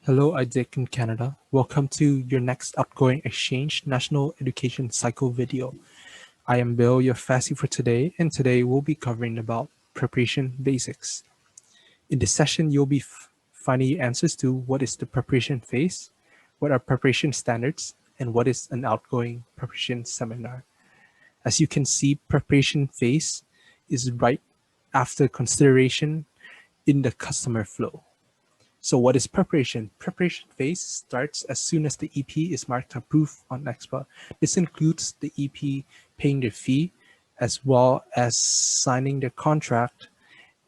Hello, Isaac in Canada. Welcome to your next outgoing exchange national education cycle video. I am Bill, your FASI for today, and today we'll be covering about preparation basics. In this session, you'll be finding answers to what is the preparation phase, what are preparation standards, and what is an outgoing preparation seminar. As you can see, preparation phase is right after consideration in the customer flow. So what is preparation? Preparation phase starts as soon as the EP is marked approved on Expo. This includes the EP paying the fee, as well as signing their contract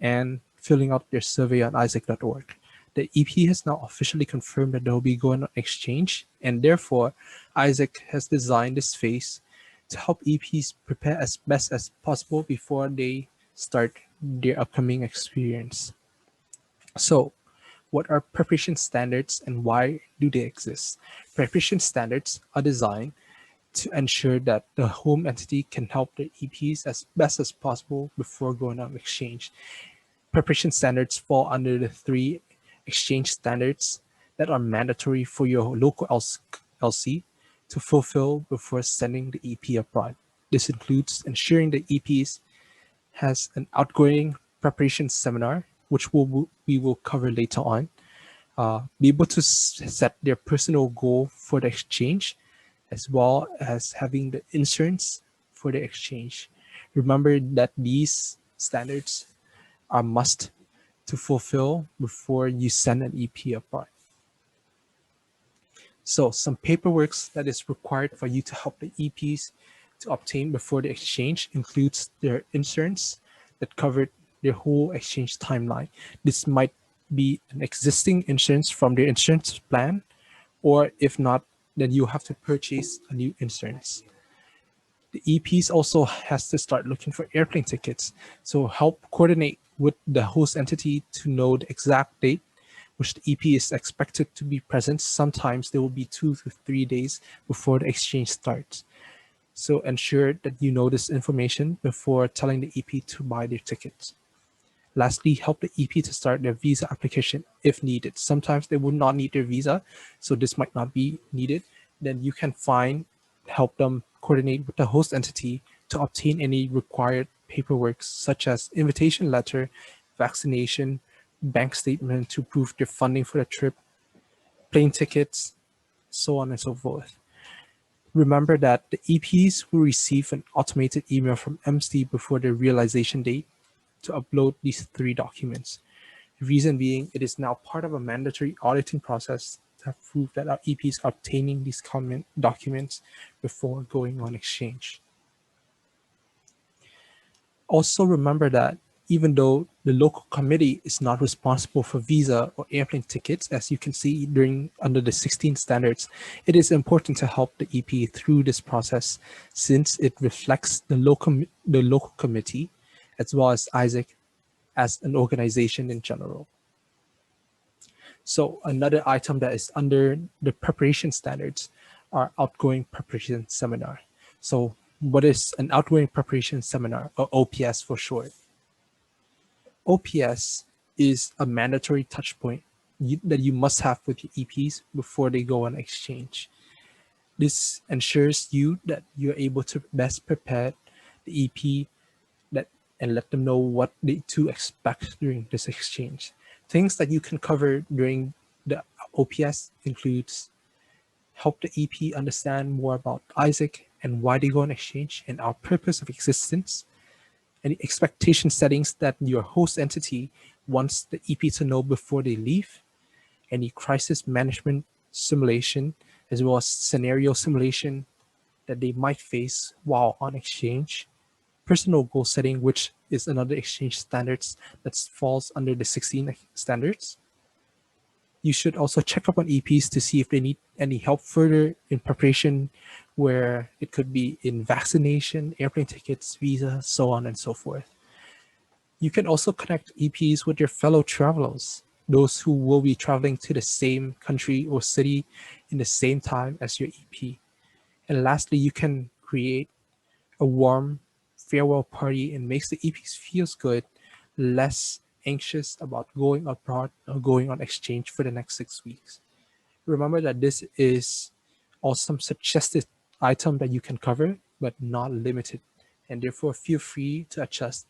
and filling out their survey on isaac.org. The EP has now officially confirmed that they'll be going on exchange, and therefore Isaac has designed this phase to help EPs prepare as best as possible before they start their upcoming experience. So what are preparation standards and why do they exist? Preparation standards are designed to ensure that the home entity can help the EPs as best as possible before going on exchange. Preparation standards fall under the three exchange standards that are mandatory for your local LC to fulfill before sending the EP abroad. This includes ensuring the EPs has an outgoing preparation seminar, which we will cover later on, be able to set their personal goal for the exchange, as well as having the insurance for the exchange. Remember that these standards are must to fulfill before you send an EP abroad. So some paperwork that is required for you to help the EPs to obtain before the exchange includes their insurance that covered their whole exchange timeline. This might be an existing insurance from their insurance plan, or if not, then you have to purchase a new insurance. The EPs also has to start looking for airplane tickets, so help coordinate with the host entity to know the exact date which the EP is expected to be present. Sometimes there will be 2 to 3 days before the exchange starts. So ensure that you know this information before telling the EP to buy their tickets. Lastly, help the EP to start their visa application if needed. Sometimes they would not need their visa, so this might not be needed. Then you can help them coordinate with the host entity to obtain any required paperwork, such as invitation letter, vaccination, bank statement to prove their funding for the trip, plane tickets, so on and so forth. Remember that the EPs will receive an automated email from MC before the realization date to upload these 3 documents. The reason being, it is now part of a mandatory auditing process to have proof that our EPs are obtaining these documents before going on exchange. Also remember that even though the local committee is not responsible for visa or airplane tickets, as you can see under the 16 standards, it is important to help the EP through this process since it reflects the local committee as well as Isaac as an organization in general. So another item that is under the preparation standards are outgoing preparation seminar. So what is an outgoing preparation seminar, or OPS for short? OPS is a mandatory touch point that you must have with your EPs before they go on exchange. This ensures you that you're able to best prepare the EP and let them know what to expect during this exchange. Things that you can cover during the OPS includes help the EP understand more about Isaac and why they go on exchange and our purpose of existence, any expectation settings that your host entity wants the EP to know before they leave, any crisis management simulation, as well as scenario simulation that they might face while on exchange, personal goal setting, which is another exchange standards that falls under the 16 standards. You should also check up on EPs to see if they need any help further in preparation, where it could be in vaccination, airplane tickets, visa, so on and so forth. You can also connect EPs with your fellow travelers, those who will be traveling to the same country or city in the same time as your EP. And lastly, you can create a warm farewell party and makes the EPs feels good, less anxious about going abroad or going on exchange for the next 6 weeks. Remember that this is also some suggested item that you can cover, but not limited, and therefore feel free to adjust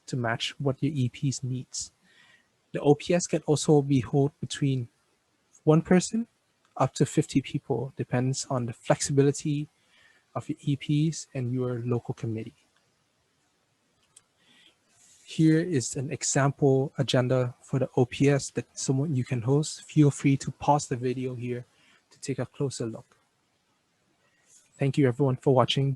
to match what your EP's needs. The OPS can also be held between one person up to 50 people, depends on the flexibility of your EPs and your local committee. Here is an example agenda for the OPS that someone you can host. Feel free to pause the video here to take a closer look. Thank you everyone for watching.